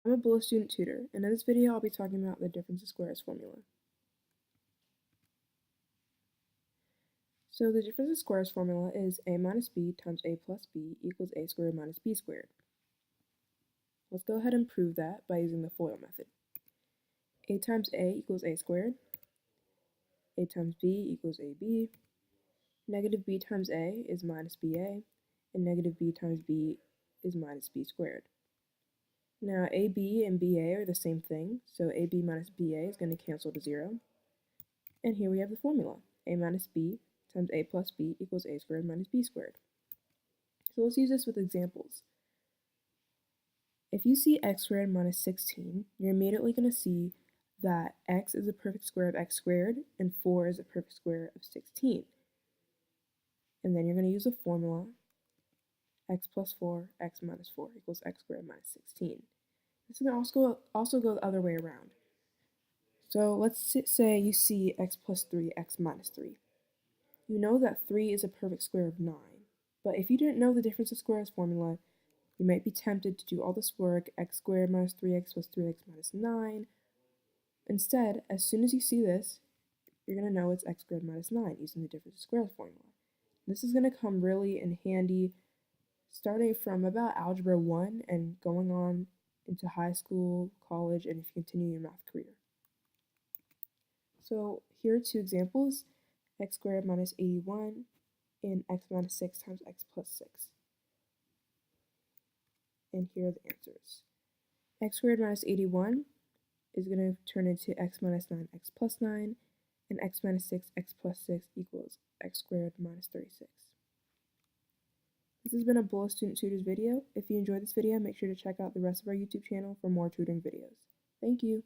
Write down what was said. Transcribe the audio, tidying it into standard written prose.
I'm a Bullis Student Tutor, and in this video I'll be talking about the difference of squares formula. So the difference of squares formula is a minus b times a plus b equals a squared minus b squared. Let's go ahead and prove that by using the FOIL method. A times a equals a squared, a times b equals ab, negative b times a is minus ba, and negative b times b is minus b squared. Now AB and BA are the same thing, so AB minus BA is going to cancel to 0. And here we have the formula. A minus B times A plus B equals A squared minus B squared. So let's use this with examples. If you see x squared minus 16, you're immediately going to see that x is a perfect square of x squared and 4 is a perfect square of 16. And then you're going to use a formula, x plus 4, x minus 4 equals x squared minus 16. This is going to also go the other way around. So let's say you see x plus 3, x minus 3. You know that 3 is a perfect square of 9, but if you didn't know the difference of squares formula, you might be tempted to do all this work, x squared minus 3x plus 3x minus 9. Instead, as soon as you see this, you're going to know it's x squared minus 9 using the difference of squares formula. This is going to come really in handy starting from about Algebra 1 and going on into high school, college, and if you continue your math career. So here are two examples, x squared minus 81 and x minus 6 times x plus 6. And here are the answers. X squared minus 81 is going to turn into x minus 9, x plus 9, and x minus 6, x plus 6 equals x squared minus 36. This has been a Bullis Student Tutors video. If you enjoyed this video, make sure to check out the rest of our YouTube channel for more tutoring videos. Thank you.